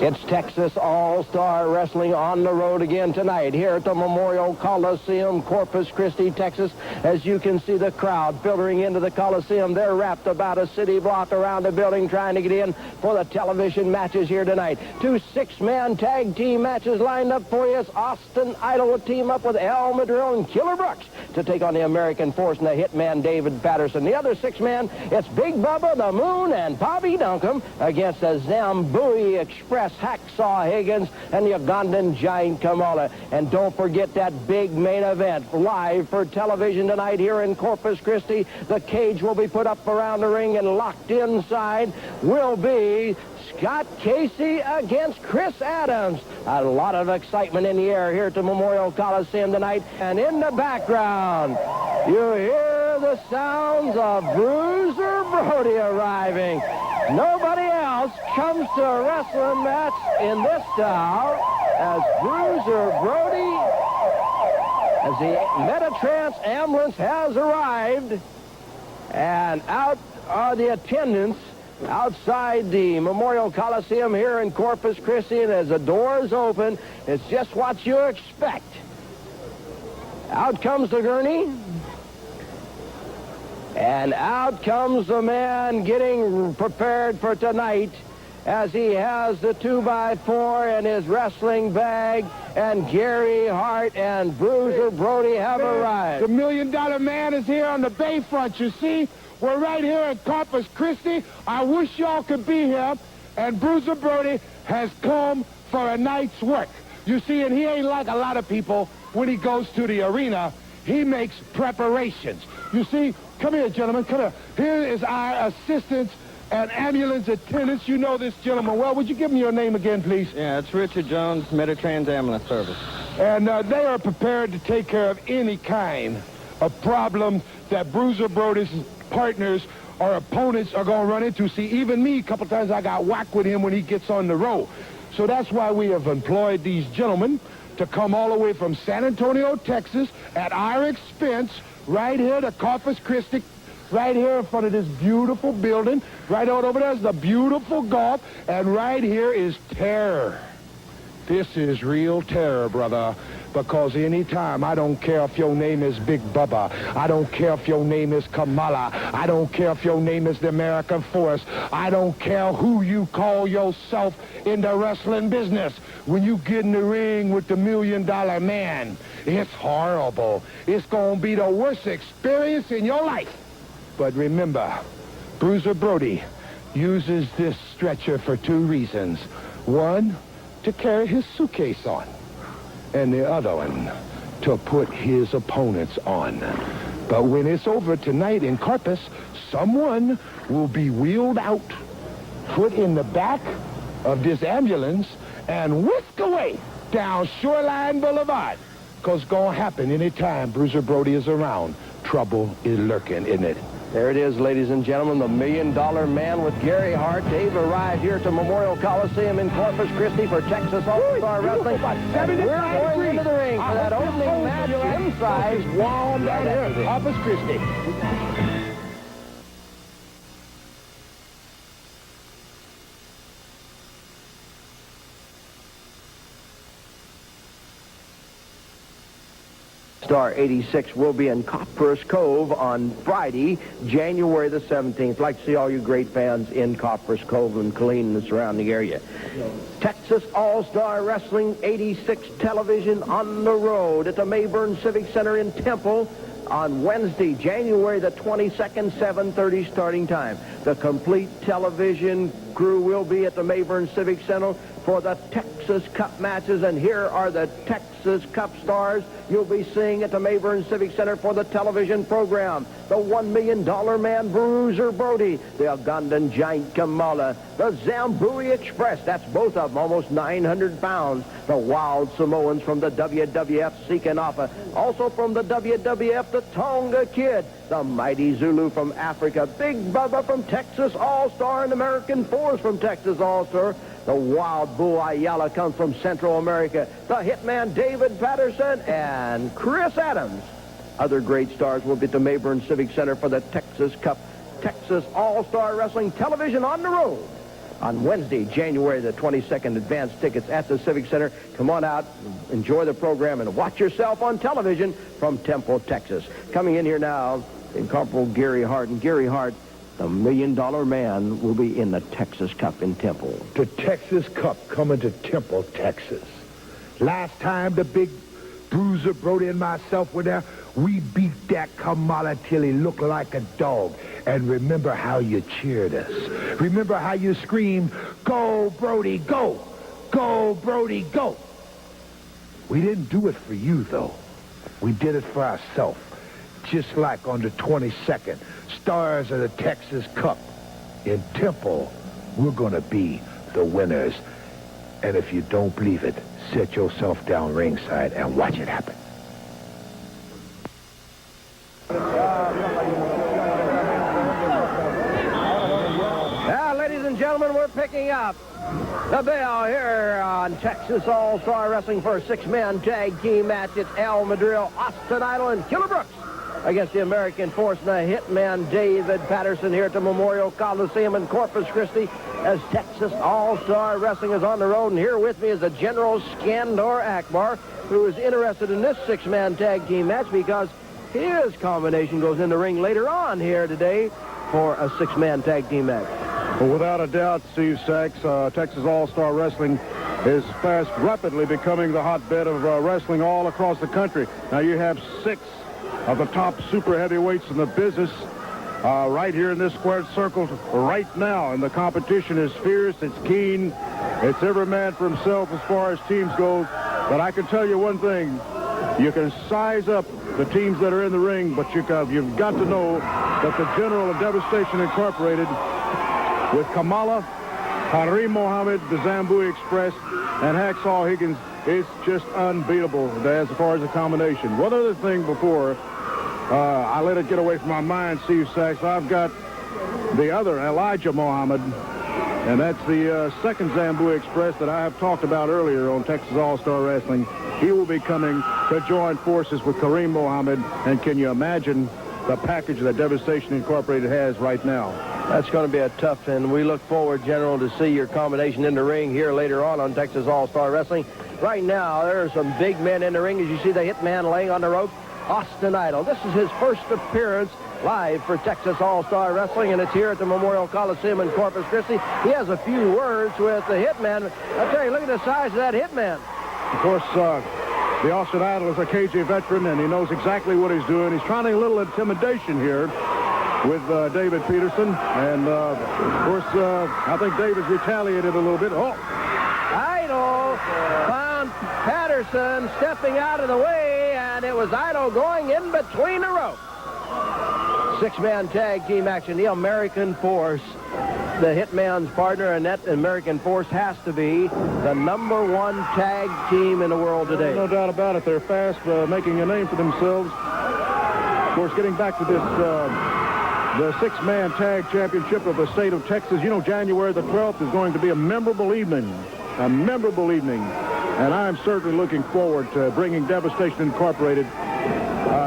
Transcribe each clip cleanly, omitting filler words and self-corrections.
It's Texas All-Star Wrestling on the road again tonight here at the Memorial Coliseum, Corpus Christi, Texas. As you can see the crowd filtering into the Coliseum. They're wrapped about a city block around the building trying to get in for the television matches here tonight. 2 6-man tag team matches lined up for you. As Austin Idol will team up with El Madrill and Killer Brooks to take on the American Force and the Hitman David Patterson. The other 6-man, it's Big Bubba, the Moon, and Bobby Duncombe against the Zambui Express, Hacksaw Higgins, and the Ugandan Giant Kamala. And don't forget that big main event live for television tonight here in Corpus Christi. The cage will be put up around the ring, and locked inside will be Scott Casey against Chris Adams. A lot of excitement in the air here at the Memorial Coliseum tonight. And in the background, you hear the sounds of Bruiser Brody arriving. Nobody else comes to a wrestling match in this style as Bruiser Brody, as the Metatrans ambulance has arrived. And out are the attendants outside the Memorial Coliseum here in Corpus Christi, and as the doors open, it's just what you expect. Out comes the gurney, and out comes the man getting prepared for tonight, as he has the 2x4 in his wrestling bag, and Gary Hart and Bruiser Brody have arrived. The $1 Million Man is here on the Bayfront, you see. We're right here at Corpus Christi. I wish y'all could be here. And Bruiser Brody has come for a night's work. You see, and he ain't like a lot of people when he goes to the arena. He makes preparations. You see, come here, gentlemen, come here. Here is our assistant and ambulance attendants. You know this gentleman well. Would you give me your name again, please? Yeah, it's Richard Jones, Metatrans Ambulance Service. And they are prepared to take care of any kind of problem that Bruiser Brody's partners or opponents are going to run into. See, even me, a couple times I got whacked with him when he gets on the road. So that's why we have employed these gentlemen to come all the way from San Antonio, Texas, at our expense, right here to Corpus Christi, right here in front of this beautiful building. Right out over there is the beautiful golf, and right here is terror. This is real terror, brother. Because anytime, I don't care if your name is Big Bubba, I don't care if your name is Kamala, I don't care if your name is the American Force, I don't care who you call yourself in the wrestling business. When you get in the ring with the $1 Million Man, it's horrible. It's going to be the worst experience in your life. But remember, Bruiser Brody uses this stretcher for 2 reasons. One, to carry his suitcase on, and the other one, to put his opponents on. But when it's over tonight in Corpus, someone will be wheeled out, put in the back of this ambulance, and whisked away down Shoreline Boulevard. Because it's going to happen anytime Bruiser Brody is around. Trouble is lurking, isn't it? There it is, ladies and gentlemen, the $1 Million Man with Gary Hart. They've arrived here to Memorial Coliseum in Corpus Christi for Texas All-Star Wrestling. And we're going into the ring for that opening match inside. Warm down here, Corpus Christi. Star 86 will be in Copperas Cove on Friday, January the 17th. Like to see all you great fans in Copperas Cove and Killeen and the surrounding area. Texas All-Star Wrestling 86 television on the road at the Mayburn Civic Center in Temple on Wednesday, January the 22nd, 7:30 starting time. The complete television crew will be at the Mayburn Civic Center for the Texas Cup matches, and here are the Texas Cup stars you'll be seeing at the Mayburn Civic Center for the television program. The $1 Million Man, Bruiser Brody, the Ugandan Giant Kamala, the Zambui Express, that's both of them, almost 900 pounds, the Wild Samoans from the WWF, Seeking Alpha, also from the WWF, the Tonga Kid, the Mighty Zulu from Africa, Big Bubba from Texas All-Star, and American Force from Texas All-Star, The Wild Bull Ayala comes from Central America. The Hitman David Patterson and Chris Adams. Other great stars will be at the Mayburn Civic Center for the Texas Cup. Texas All-Star Wrestling Television on the road. On Wednesday, January the 22nd, advance tickets at the Civic Center. Come on out, enjoy the program, and watch yourself on television from Temple, Texas. Coming in here now, incomparable Gary Hart. And Gary Hart, the $1 Million Man, will be in the Texas Cup in Temple. The Texas Cup coming to Temple, Texas. Last time the big Bruiser Brody and myself were there, we beat that Kamala till he looked like a dog. And remember how you cheered us. Remember how you screamed, "Go, Brody, go! Go, Brody, go!" We didn't do it for you, though. We did it for ourselves. Just like on the 22nd, Stars of the Texas Cup. In Temple, we're going to be the winners. And if you don't believe it, sit yourself down ringside and watch it happen. Now, ladies and gentlemen, we're picking up the bell here on Texas All-Star Wrestling for a six-man tag team match. It's El Madril, Austin Idol, and Killer Brooks against the American Force and the Hitman David Patterson here at the Memorial Coliseum in Corpus Christi as Texas All-Star Wrestling is on the road. And here with me is the General Skandor Akbar, who is interested in this six-man tag team match because his combination goes in the ring later on here today for a six-man tag team match. Well, without a doubt, Steve Sachs, Texas All-Star Wrestling is rapidly becoming the hotbed of wrestling all across the country. Now you have 6 of the top super heavyweights in the business right here in this squared circle right now, and the competition is fierce, it's keen, it's every man for himself as far as teams go. But I can tell you one thing, you can size up the teams that are in the ring, but you've got to know that the General of Devastation Incorporated with Kamala, Kareem Mohammed, the Zambui Express, and Hacksaw Higgins, it's just unbeatable as far as the combination. One other thing before I let it get away from my mind, Steve Sachs, I've got the other, Elijah Mohammed, and that's the second Zambui Express that I have talked about earlier on Texas All-Star Wrestling. He will be coming to join forces with Kareem Mohammed, and can you imagine the package that Devastation Incorporated has right now? That's going to be a tough, and we look forward, General, to see your combination in the ring here later on Texas All-Star Wrestling. Right now, there are some big men in the ring. As you see the Hitman laying on the rope, Austin Idol. This is his first appearance live for Texas All-Star Wrestling, and it's here at the Memorial Coliseum in Corpus Christi. He has a few words with the Hitman. I'll tell you, look at the size of that Hitman. Of course, the Austin Idol is a KJ veteran, and he knows exactly what he's doing. He's trying a little intimidation here with David Peterson, and of course, I think David's retaliated a little bit. Oh! Idol found Patterson stepping out of the way, and it was Idol going in between the ropes. Six-man tag team action. The American Force, the Hitman's partner, and that American Force has to be the #1 tag team in the world today. No doubt about it. They're fast, making a name for themselves. Of course, getting back to this, the six-man tag championship of the state of Texas. You know, January the 12th is going to be a memorable evening. A memorable evening. And I'm certainly looking forward to bringing Devastation Incorporated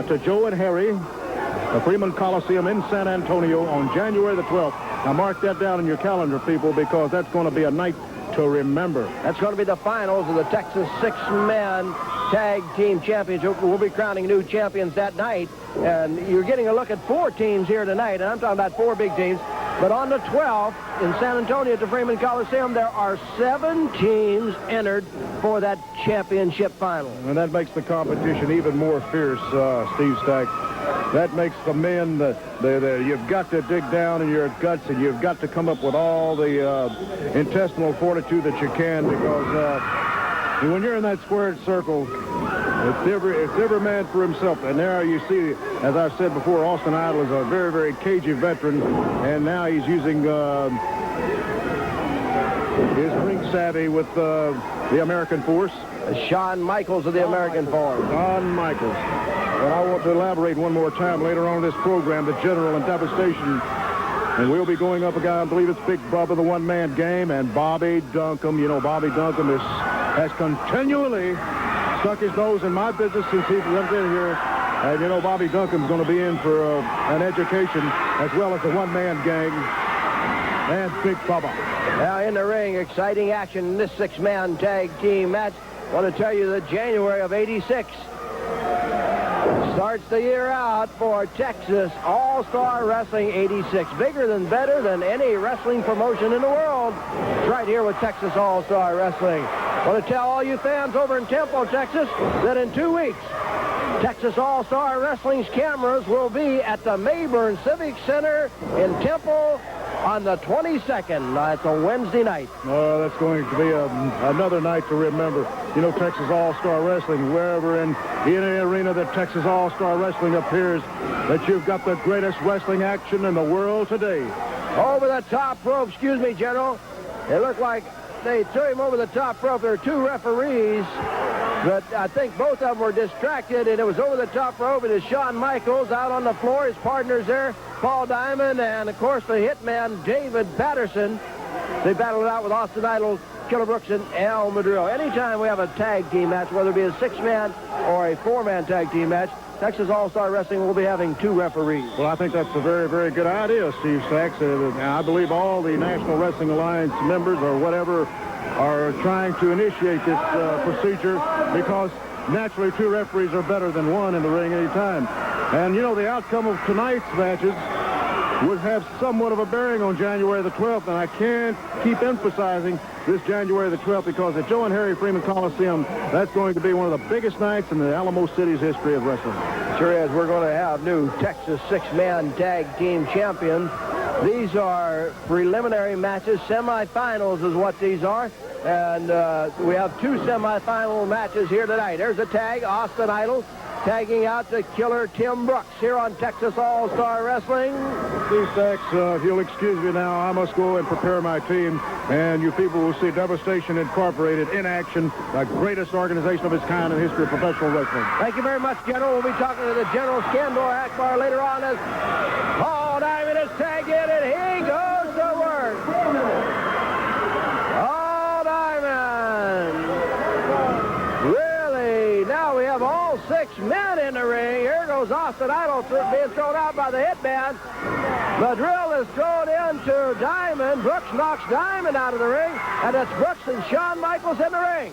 to Joe and Harry, the Freeman Coliseum in San Antonio on January the 12th. Now mark that down in your calendar, people, because that's going to be a night to remember. That's going to be the finals of the Texas six-man tag team championship. We'll be crowning new champions that night. And you're getting a look at 4 teams here tonight, and I'm talking about 4 big teams. But on the 12th, in San Antonio at the Freeman Coliseum, there are 7 teams entered for that championship final. And that makes the competition even more fierce, Steve Stack. That makes the men, you've got to dig down in your guts, and you've got to come up with all the intestinal fortitude that you can, because when you're in that squared circle, it's every man for himself. And there you see, as I've said before, Austin Idol is a very, very cagey veteran, and now he's using his ring savvy with the American Force. Shawn Michaels of the American Force. Shawn Michaels. But I want to elaborate one more time later on in this program. The General and Devastation And we'll be going up against, I believe it's Big Bubba, the one-man game, and Bobby Duncombe. You know, Bobby Duncombe has continually stuck his nose in my business since he jumped in here. And, you know, Bobby Duncombe's going to be in for an education as well as the one-man gang and Big Bubba. Now in the ring, exciting action in this six-man tag team match. I want to tell you that January of '86 starts the year out for Texas All-Star Wrestling 86. Bigger than, better than any wrestling promotion in the world. It's right here with Texas All-Star Wrestling. I want to tell all you fans over in Temple, Texas, that in 2 weeks, Texas All-Star Wrestling's cameras will be at the Mayburn Civic Center in Temple on the 22nd. It's a Wednesday night. Oh, that's going to be another night to remember. You know, Texas All-Star Wrestling, wherever in any arena that Texas All-Star Wrestling appears, that you've got the greatest wrestling action in the world today. Over the top rope, excuse me, General. It looked like they threw him over the top rope. There are two referees, but I think both of them were distracted, and it was over the top rope. It is Shawn Michaels out on the floor. His partners there, Paul Diamond, and, of course, the hitman, David Patterson. They battled it out with Austin Idol, Killer Brooks, and Al Madrill. Anytime we have a tag team match, whether it be a six-man or a four-man tag team match, Texas All-Star Wrestling will be having two referees. Well, I think that's a very, very good idea, Steve Sachs. I believe all the National Wrestling Alliance members or whatever are trying to initiate this procedure because naturally two referees are better than one in the ring any time. And, you know, the outcome of tonight's matches would have somewhat of a bearing on January the 12th, and I can't keep emphasizing this January the 12th because at Joe and Harry Freeman Coliseum, that's going to be one of the biggest nights in the Alamo City's history of wrestling. Sure is. We're going to have new Texas six-man tag team champions. These are preliminary matches. Semifinals is what these are. And we have two semifinal matches here tonight. There's a tag, Austin Idol, tagging out the Killer Tim Brooks here on Texas All-Star Wrestling. Steve Sachs, if you'll excuse me now, I must go and prepare my team, and you people will see Devastation Incorporated in action, the greatest organization of its kind in the history of professional wrestling. Thank you very much, General. We'll be talking to the General Skandor Akbar later on as Paul Diamond is tagged in, and he goes to work. Paul Diamond. Really? Now we have all 6 men in the ring. Here goes Austin Idol being thrown out by the hitman. The drill is thrown into Diamond. Brooks knocks Diamond out of the ring, and it's Brooks and Shawn Michaels in the ring.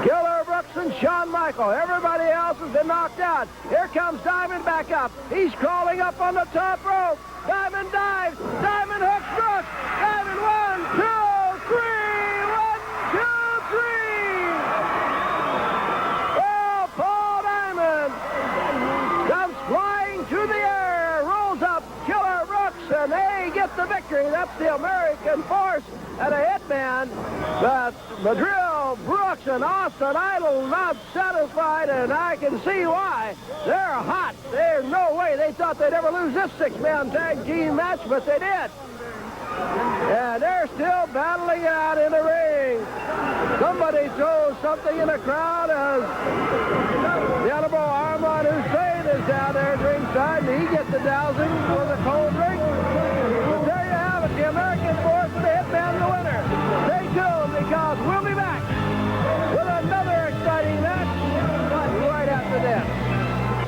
Killer Brooks and Shawn Michaels. Everybody else has been knocked out. Here comes Diamond back up. He's crawling up on the top rope. Diamond dives. Diamond hooks Brooks. Diamond 1, 2, 3. 1, 2, 3. Well, Paul Diamond comes flying to the air. Rolls up Killer Brooks, and they get the victory. That's the American Force and a hitman. But Madrill, Brooks, and Austin Idol not satisfied, and I can see why. They're hot. There's no way they thought they'd ever lose this six-man tag team match, but they did. And they're still battling it out in the ring. Somebody throws something in the crowd as the Honorable Armand Hussein is down there at ringside, and he gets the dousing with a cold drink. Well, there you have it, the American Force and the Hitman, the winner. Stay tuned because we'll be back with another exciting match right after this.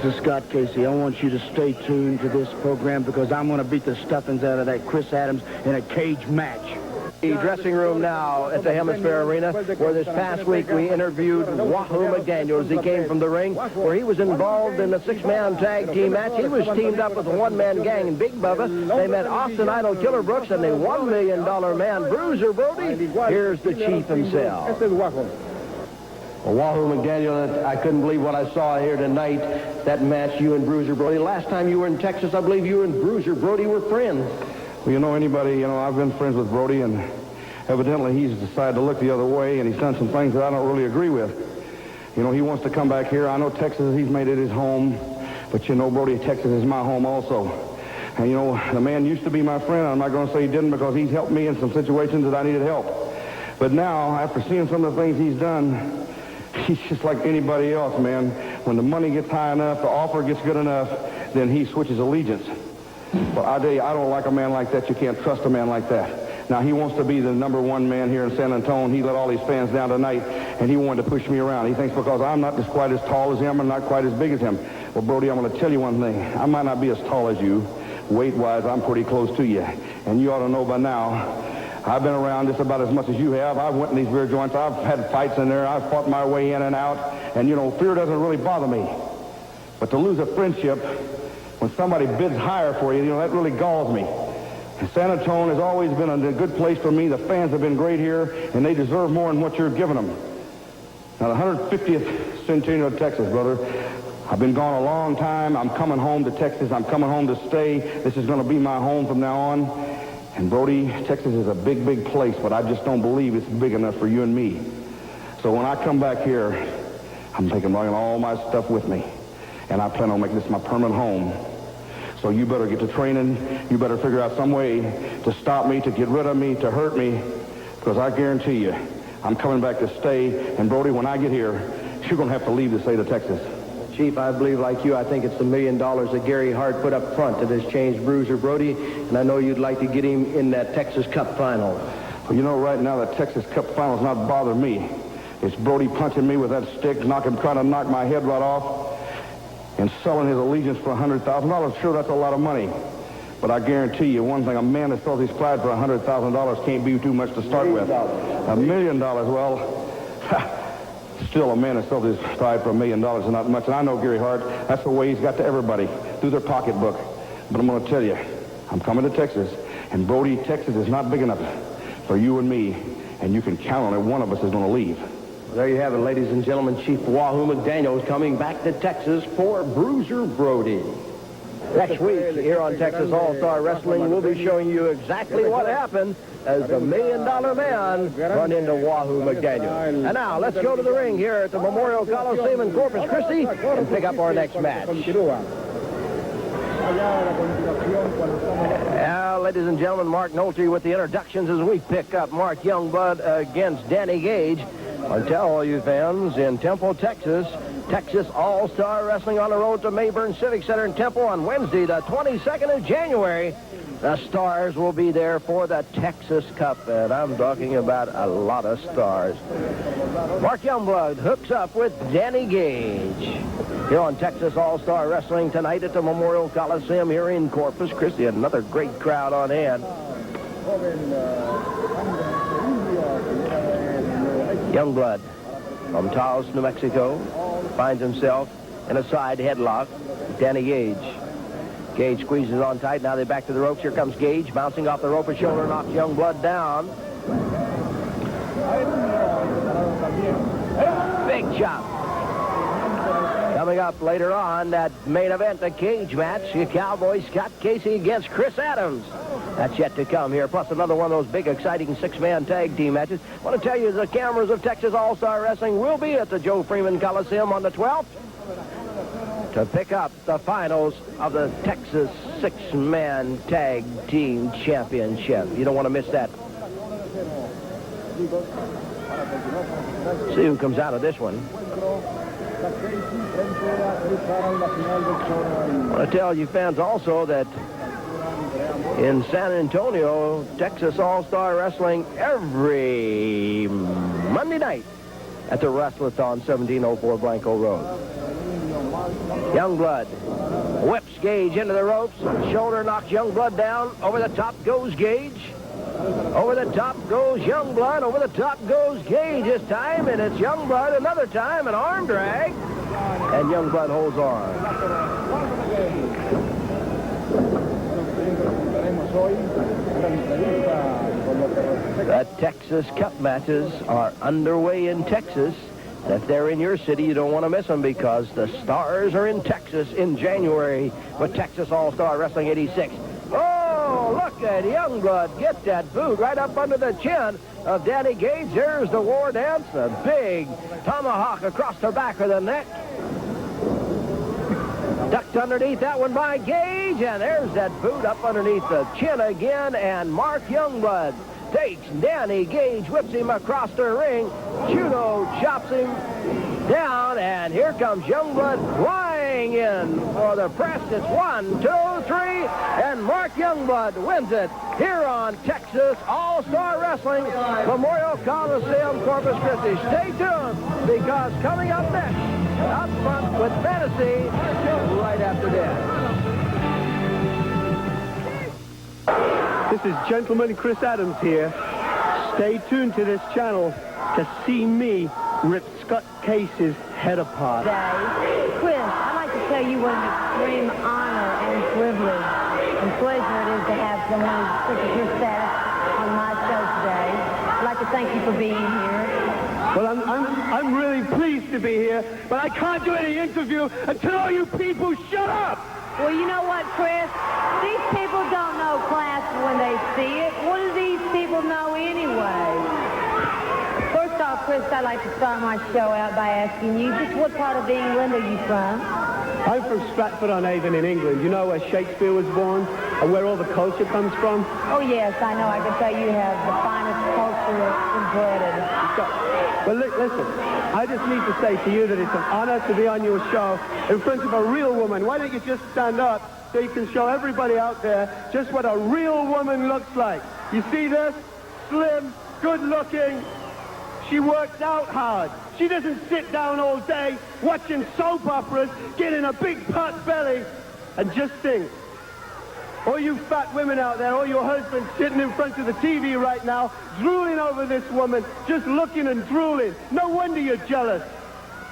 This is Scott Casey. I want you to stay tuned to this program because I'm going to beat the stuffings out of that Chris Adams in a cage match. The dressing room now at the Hemisphere Arena, where this past week we interviewed Wahoo McDaniels. He came from the ring, where he was involved in a six-man tag team match. He was teamed up with a one-man gang in Big Bubba. They met Austin Idol, Killer Brooks, and the $1 million man, Bruiser Brody. Here's the Chief himself. Well, Wahoo McDaniel, I couldn't believe what I saw here tonight, that match, you and Bruiser Brody. Last time you were in Texas, I believe you and Bruiser Brody were friends. Well, I've been friends with Brody, and evidently he's decided to look the other way, and he's done some things that I don't really agree with. He wants to come back here. I know Texas, he's made it his home, but Brody, Texas is my home also. And, the man used to be my friend. I'm not going to say he didn't because he's helped me in some situations that I needed help. But now, after seeing some of the things he's done, he's just like anybody else, man. When the money gets high enough, the offer gets good enough, then he switches allegiance. But I tell you, I don't like a man like that. You can't trust a man like that. Now, he wants to be the #1 man here in San Antonio. He let all these fans down tonight, and he wanted to push me around. He thinks because I'm not quite as tall as him and not quite as big as him. Well, Brody, I'm going to tell you one thing. I might not be as tall as you. Weight-wise, I'm pretty close to you. And you ought to know by now, I've been around just about as much as you have. I've went in these beer joints. I've had fights in there. I've fought my way in and out. And, you know, fear doesn't really bother me. But to lose a friendship when somebody bids higher for you, you know, that really galls me. And San Antonio has always been a good place for me. The fans have been great here, and they deserve more than what you're giving them. Now, the 150th centennial of Texas, brother, I've been gone a long time. I'm coming home to Texas. I'm coming home to stay. This is going to be my home from now on. And, Brody, Texas is a big, big place, but I just don't believe it's big enough for you and me. So when I come back here, I'm taking all my stuff with me. And I plan on making this my permanent home. So you better get to training. You better figure out some way to stop me, to get rid of me, to hurt me. Because I guarantee you, I'm coming back to stay. And, Brody, when I get here, you're going to have to leave the state of Texas. Chief, I believe like you, I think it's the $1 million that Gary Hart put up front that has changed Bruiser Brody. And I know you'd like to get him in that Texas Cup final. Well, you know, right now, the Texas Cup final's not bothering me. It's Brody punching me with that stick, trying to knock my head right off. And selling his allegiance for $100,000. Sure, that's a lot of money. But I guarantee you one thing, a man that sells his pride for $100,000 can't be too much to start with. $1 million, well, still a man that sells his pride for $1 million is not much. And I know Gary Hart, that's the way he's got to everybody, through their pocketbook. But I'm going to tell you, I'm coming to Texas. And Brody, Texas is not big enough for you and me. And you can count on it, one of us is going to leave. There you have it, ladies and gentlemen. Chief Wahoo McDaniels coming back to Texas for Bruiser Brody. Next week, here on Texas All-Star Wrestling, we'll be showing you exactly what happened as the $1 Million Man run into Wahoo McDaniels. And now, let's go to the ring here at the Memorial Coliseum in Corpus Christi and pick up our next match. Now, ladies and gentlemen, Mark Nolte with the introductions as we pick up Mark Youngblood against Danny Gage. I tell all you fans in Temple, Texas, Texas All-Star Wrestling on the road to Mayburn Civic Center in Temple on Wednesday, the 22nd of January. The stars will be there for the Texas Cup, and I'm talking about a lot of stars. Mark Youngblood hooks up with Danny Gage here on Texas All-Star Wrestling tonight at the Memorial Coliseum here in Corpus Christi. Another great crowd on hand. Youngblood from Taos, New Mexico, finds himself in a side headlock. Danny Gage. Gage squeezes on tight. Now they back to the ropes. Here comes Gage, bouncing off the rope. A shoulder knocks Youngblood down. Big chop. Coming up later on, that main event, the cage match, the Cowboy Scott Casey against Chris Adams. That's yet to come here, plus another one of those big, exciting six-man tag team matches. I want to tell you, the cameras of Texas All-Star Wrestling will be at the Joe Freeman Coliseum on the 12th to pick up the finals of the Texas six-man tag team championship. You don't want to miss that. See who comes out of this one. I want to tell you fans also that in San Antonio, Texas All-Star Wrestling every Monday night at the Wrestlathon, 1704 Blanco Road. Youngblood whips Gage into the ropes. Shoulder knocks Youngblood down. Over the top goes Gage. Over the top goes Youngblood. Over the top goes Gage this time, and it's Youngblood another time, an arm drag. And Youngblood holds on. The Texas Cup matches are underway in Texas. And if they're in your city, you don't want to miss them because the stars are in Texas in January with Texas All-Star Wrestling 86. Oh, look at Youngblood get that boot right up under the chin of Danny Gage. There's the war dance, a big tomahawk across the back of the neck. Ducked underneath that one by Gage, and there's that boot up underneath the chin again, and Mark Youngblood takes Danny Gage, whips him across the ring, judo chops him down, and here comes Youngblood flying in for the press. It's 1, 2, 3, and Mark Youngblood wins it here on Texas All-Star Wrestling Memorial Coliseum, Corpus Christi. Stay tuned, because coming up next, Up Front with Fantasy, right after this. This is Gentleman Chris Adams here. Stay tuned to this channel to see me rip Scott Case's head apart. Chris, I'd like to tell you what an extreme honor and privilege and pleasure it is to have someone such as your status on my show today. I'd like to thank you for being here. Well, I'm really pleased to be here, but I can't do any interview until all you people shut up! Well, you know what, Chris? These people don't know class when they see it. What do these people know anyway? First off, Chris, I'd like to start my show out by asking you, just what part of England are you from? I'm from Stratford-on-Avon in England. You know where Shakespeare was born and where all the culture comes from? Oh, yes, I know. I can tell you have the finest culture in Britain. Well, listen, I just need to say to you that it's an honor to be on your show in front of a real woman. Why don't you just stand up so you can show everybody out there just what a real woman looks like? You see this? Slim, good-looking. She works out hard. She doesn't sit down all day watching soap operas, getting a big pot belly, and just think. All you fat women out there, all your husbands sitting in front of the TV right now, drooling over this woman, just looking and drooling. No wonder you're jealous.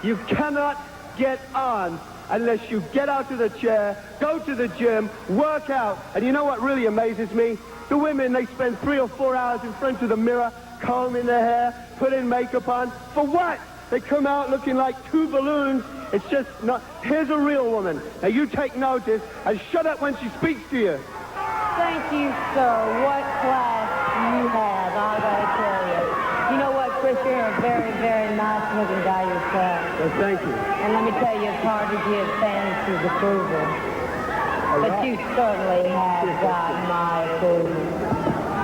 You cannot get on unless you get out of the chair, go to the gym, work out. And you know what really amazes me? The women, they spend 3 or 4 hours in front of the mirror, combing their hair, putting makeup on. For what? They come out looking like 2 balloons. It's just not. Here's a real woman. Now you take notice and shut up when she speaks to you. Thank you, sir. What class you have, I gotta tell you. You know what, Chris, you're a very, very nice-looking guy yourself. Well, thank you. And let me tell you, it's hard to get Fantasy's approval. But you certainly have got my approval.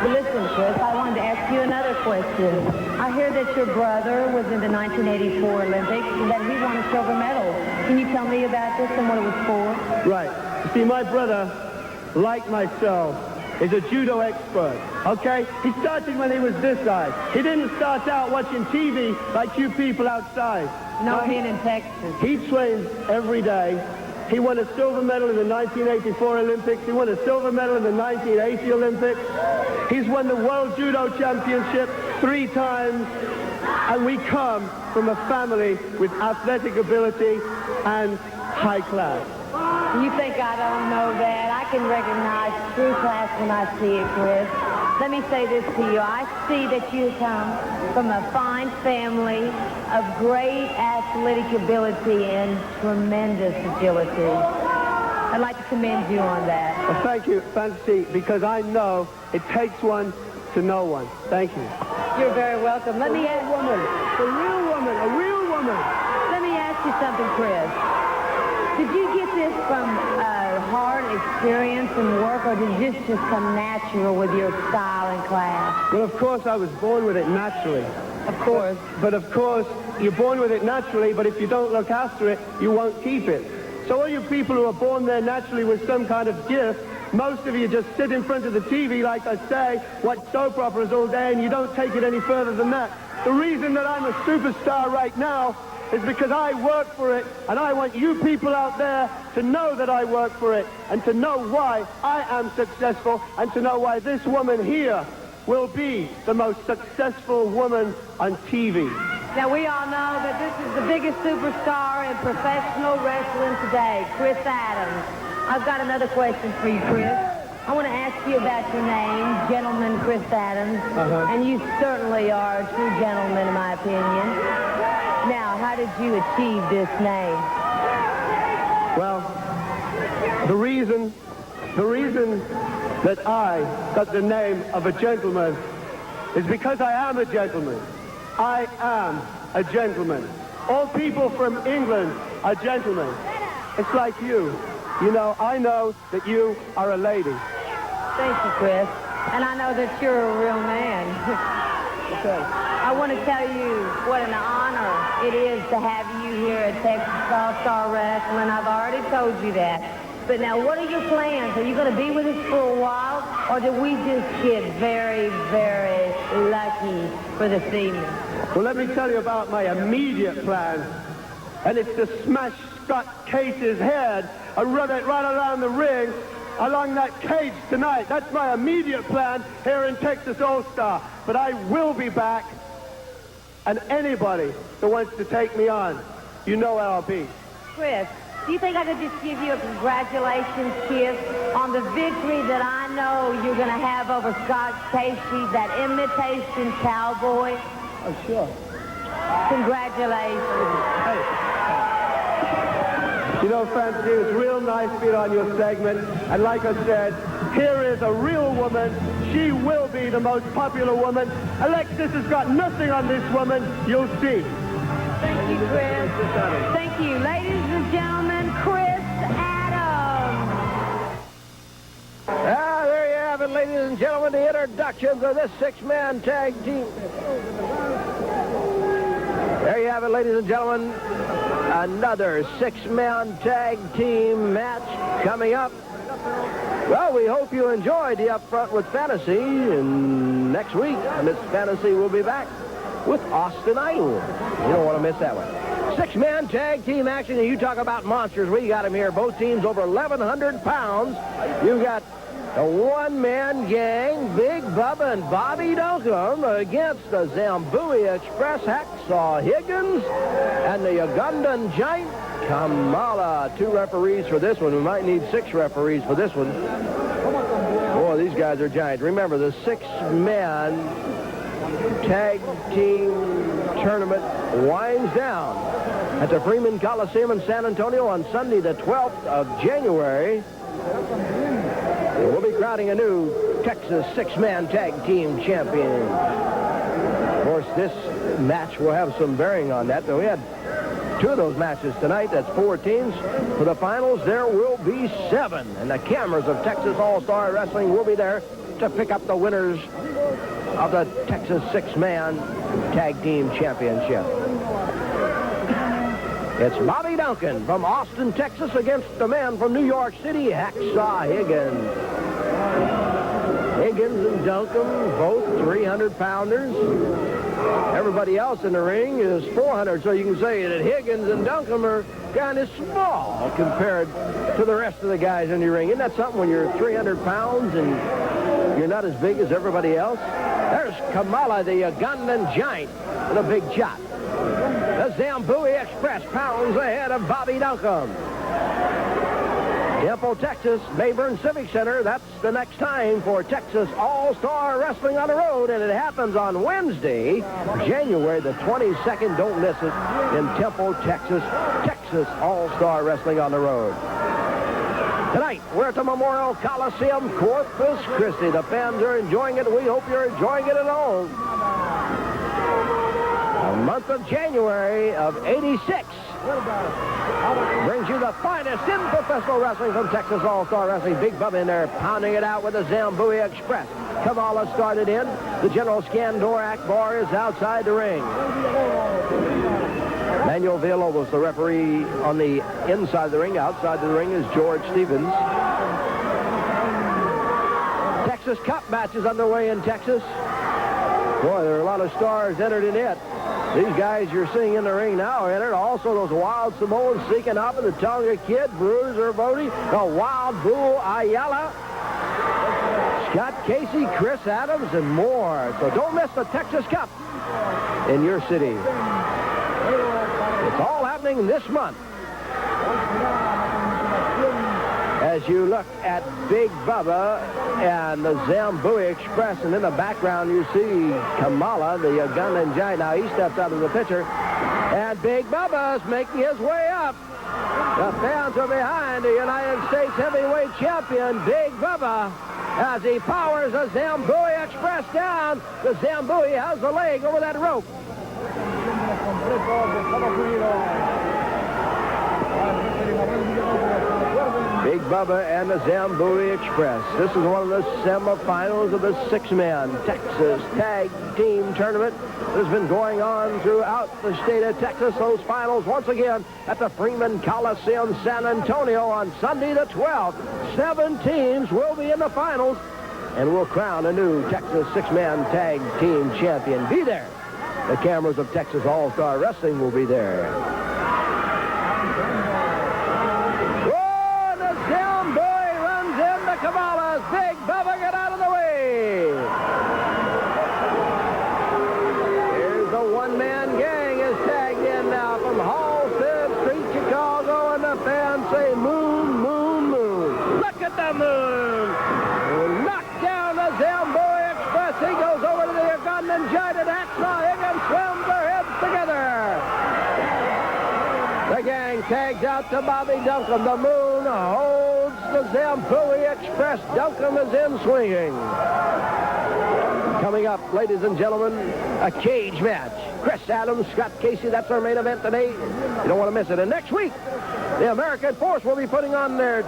But listen, Chris, I wanted to ask you another question. I hear that your brother was in the 1984 Olympics and that he won a silver medal. Can you tell me about this and what it was for? Right. You see, my brother, like myself, is a judo expert, okay? He started when he was this size. He didn't start out watching TV like you people outside. No, here in Texas. He trains every day. He won a silver medal in the 1984 Olympics. He won a silver medal in the 1980 Olympics. He's won the World Judo Championship 3 times. And we come from a family with athletic ability and high class. You think I don't know that? I can recognize true class when I see it, Chris. Let me say this to you. I see that you come from a fine family of great athletic ability and tremendous agility. I'd like to commend you on that. Well, thank you, Fantasy, because I know it takes one to know one. Thank you. You're very welcome. Let me ask... A real woman, a real woman. Let me ask you something, Chris. Did you get this from hard experience and work, or did this just come natural with your style and class? Well, of course, I was born with it naturally. Of course. But of course, you're born with it naturally, but if you don't look after it, you won't keep it. So all you people who are born there naturally with some kind of gift, most of you just sit in front of the TV, like I say, watch soap operas all day, and you don't take it any further than that. The reason that I'm a superstar right now is because I work for it, and I want you people out there to know that I work for it, and to know why I am successful, and to know why this woman here will be the most successful woman on TV. Now, we all know that this is the biggest superstar in professional wrestling today, Chris Adams. I've got another question for you, Chris. I want to ask you about your name, Gentleman Chris Adams, and you certainly are a true gentleman, in my opinion. Now, how did you achieve this name? Well, the reason that I got the name of a gentleman is because I am a gentleman. I am a gentleman. All people from England are gentlemen. It's like you. You know, I know that you are a lady. Thank you, Chris. And I know that you're a real man. Okay. I want to tell you what an honor it is to have you here at Texas All-Star Wrestling. I've already told you that. But now, what are your plans? Are you going to be with us for a while, or did we just get very, very lucky for this evening? Well, let me tell you about my immediate plan. And it's to smash Scott Case's head and run it right around the ring along that cage tonight. That's my immediate plan here in Texas All-Star. But I will be back. And anybody that wants to take me on, you know where I'll be. Chris, do you think I could just give you a congratulations kiss on the victory that I know you're going to have over Scott Casey, that imitation cowboy? Oh, sure. Congratulations. Hey. You know, Francie, it was real nice being on your segment. And like I said, here is a real woman. She will be the most popular woman. Alexis has got nothing on this woman. You'll see. Thank you, Chris. Thank you. Ladies and gentlemen, Chris Adams. There you have it, ladies and gentlemen, the introductions of this six-man tag team. There you have it, ladies and gentlemen. Another six-man tag team match coming up. Well, we hope you enjoyed the Upfront with Fantasy. And next week, Miss Fantasy will be back with Austin Idol. You don't want to miss that one. Six-man tag team action, and you talk about monsters. We got them here. Both teams over 1,100 pounds. You've got the one-man gang, Big Bubba and Bobby Duncombe, against the Zambui Express, Hacksaw Higgins, and the Ugandan Giant, Kamala. 2 referees for this one. We might need 6 referees for this one. Boy, these guys are giant. Remember, the six-man tag team tournament winds down at the Freeman Coliseum in San Antonio on Sunday, the 12th of January. We'll be crowning a new Texas six-man tag team champion. Of course, this match will have some bearing on that. We had 2 of those matches tonight. That's 4 teams. For the finals, there will be 7. And the cameras of Texas All-Star Wrestling will be there to pick up the winners of the Texas six-man tag team championship. It's Bobby Duncan from Austin, Texas, against the man from New York City, Hacksaw Higgins. Higgins and Duncombe, both 300-pounders. Everybody else in the ring is 400, so you can say that Higgins and Duncombe are kind of small compared to the rest of the guys in the ring. Isn't that something when you're 300 pounds and you're not as big as everybody else? There's Kamala, the Ugandan Giant, with a big shot. The Zambui Express pounds ahead of Bobby Duncombe. Temple, Texas, Mayburn Civic Center. That's the next time for Texas All-Star Wrestling on the road, and it happens on Wednesday, January the 22nd. Don't miss it in Temple, Texas. Texas All-Star Wrestling on the road. Tonight, we're at the Memorial Coliseum, Corpus Christi. The fans are enjoying it. We hope you're enjoying it at home. The month of January of '86 brings you the finest in professional wrestling from Texas All-Star Wrestling. Big Bubba in there pounding it out with the Zambui Express. Kamala started in. The General Skandorak bar is outside the ring. Manuel Villalobos, the referee, on the inside of the ring. Outside the ring is George Stevens. Texas Cup match is underway in Texas. Boy, there are a lot of stars entered in it. These guys you're seeing in the ring now are entered. Also, those Wild Samoans seeking up, the Tonga Kid, Bruiser Bodie, the Wild Bull Ayala, Scott Casey, Chris Adams, and more. So don't miss the Texas Cup in your city. It's all happening this month. As you look at Big Bubba and the Zambui Express, and in the background you see Kamala, the Ugandan Giant. Now he steps out of the picture, and Big Bubba is making his way up. The fans are behind the United States heavyweight champion, Big Bubba, as he powers the Zambui Express down. The Zambui has the leg over that rope. Big Bubba and the Zambui Express. This is one of the semifinals of the six-man Texas Tag Team Tournament that has been going on throughout the state of Texas. Those finals once again at the Freeman Coliseum, San Antonio on Sunday the 12th. 7 teams will be in the finals and will crown a new Texas six-man tag team champion. Be there. The cameras of Texas All-Star Wrestling will be there. Kamala's Big Bubba, get out of the way. Here's the one-man gang is tagged in now from Halstead Street, Chicago, and the fans say moon, moon, moon. Look at the moon. Knock down the Zambui Express. He goes over to the Ugandan Giant and Hacksaw Higgins swims their heads together. The gang tags out to Bobby Duncombe. The moon holds the Zambui Express. Duncombe is in swinging. Coming up, ladies and gentlemen, a cage match. Chris Adams, Scott Casey, that's our main event today. You don't want to miss it. And next week, the American Force will be putting on their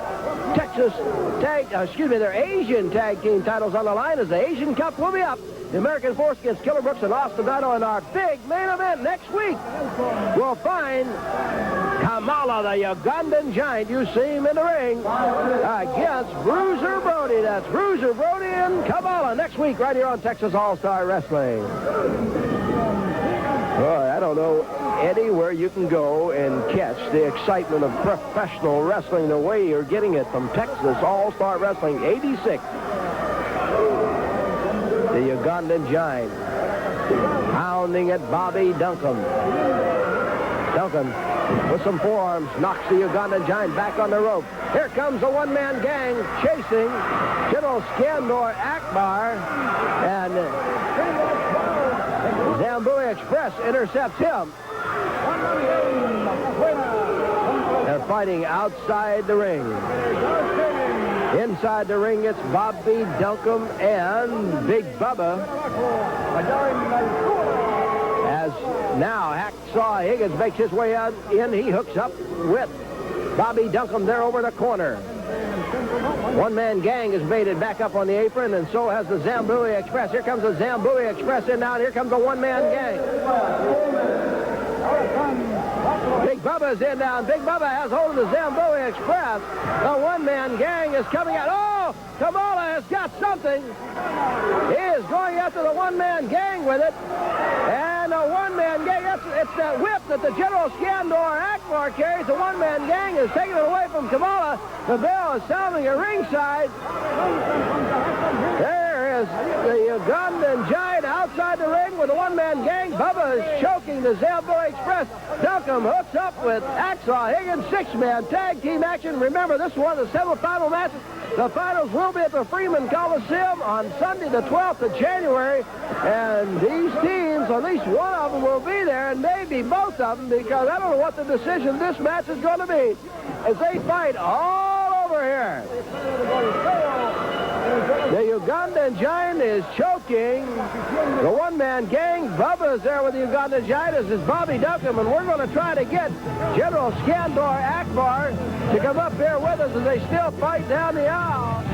their Asian tag team titles on the line as the Asian Cup will be up. The American Force against Killer Brooks and Austin Battle in our big main event next week. We'll find Kamala, the Ugandan Giant. You see him in the ring against Bruiser Brody. That's Bruiser Brody and Kamala next week right here on Texas All-Star Wrestling. Boy, I don't know anywhere you can go and catch the excitement of professional wrestling the way you're getting it from Texas All-Star Wrestling 86. The Ugandan Giant pounding at Bobby Duncombe. Duncombe with some forearms knocks the Ugandan Giant back on the rope. Here comes the one-man gang chasing General Skandor Akbar, and Zambui Express intercepts him. They're fighting outside the ring. Inside the ring, it's Bobby Duncombe and Big Bubba. As now Hacksaw Higgins makes his way out in, he hooks up with Bobby Duncombe there over the corner. One-man gang has made it back up on the apron, and so has the Zambui Express. Here comes the Zambui Express in now. Here comes the one-man gang. Big Bubba's in now. Big Bubba has hold of the Zambui Express. The one-man gang is coming out. Oh, Kamala has got something. He is going after the one-man gang with it. And the one-man gang, it's that whip that the General Skandor Akbar carries. The one-man gang is taking it away from Kamala. The bell is sounding at ringside. There is the Ugandan Giant outside the ring with the one-man gang. Bubba is choking the Zambui Express. Duncombe hooks up with Hacksaw Higgins. Six-man tag team action. Remember, this is one of the semifinal matches. The finals will be at the Freeman Coliseum on Sunday the 12th of January. And these teams, at least one of them will be there, and maybe both of them, because I don't know what the decision of this match is going to be as they fight all over here. The Ugandan Giant is choking the one-man gang. Bubba is there with the Ugandan Giant, as is Bobby Duncombe, and we're going to try to get General Skandor Akbar to come up here with us as they still fight down the aisle.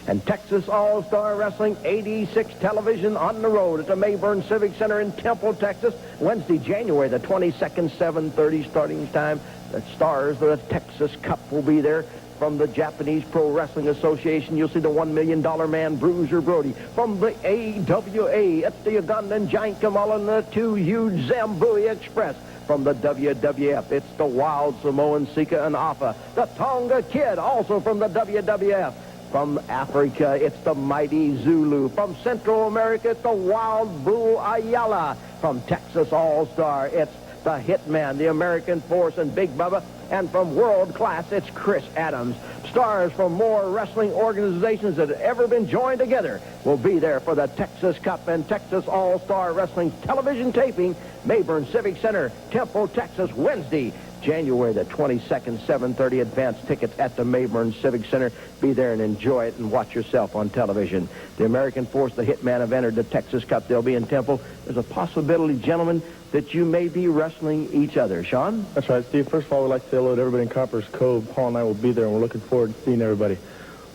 And Texas All-Star Wrestling 86 television on the road at the Mayburn Civic Center in Temple, Texas. Wednesday, January the 22nd, 7:30 starting time. The stars of the Texas Cup will be there. From the Japanese Pro Wrestling Association, you'll see the $1 million man, Bruiser Brody. From the AWA, it's the Ugandan Giant Kamala and the two huge Zambui Express. From the WWF, it's the Wild Samoan Sika and Afa. The Tonga Kid, also from the WWF. From Africa, it's the Mighty Zulu. From Central America, it's the Wild Bull Ayala. From Texas All-Star, it's the Hitman, the American Force, and Big Bubba. And from World Class, it's Chris Adams. Stars from more wrestling organizations that have ever been joined together will be there for the Texas Cup and Texas All-Star Wrestling television taping, Mayburn Civic Center, Temple, Texas, Wednesday, January the 22nd, 7:30. Advance tickets at the Mayburn Civic Center. Be there and enjoy it and watch yourself on television. The American Force, the Hitman, have entered the Texas Cup. They'll be in Temple. There's a possibility, gentlemen, that you may be wrestling each other. Sean? That's right, Steve. First of all, we'd like to say hello to everybody in Copper's Cove. Paul and I will be there, and we're looking forward to seeing everybody.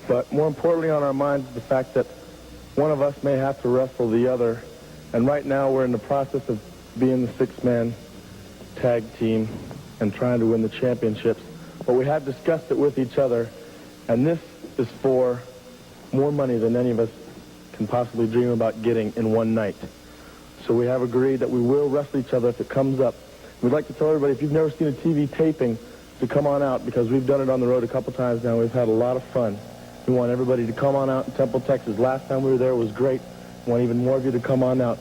But more importantly on our minds is the fact that one of us may have to wrestle the other. And right now we're in the process of being the six-man tag team and trying to win the championships. But we have discussed it with each other, and this is for more money than any of us can possibly dream about getting in one night. So we have agreed that we will wrestle each other if it comes up. We'd like to tell everybody, if you've never seen a TV taping, to come on out, because we've done it on the road a couple times now. We've had a lot of fun. We want everybody to come on out in Temple, Texas. Last time we were there was great. We want even more of you to come on out.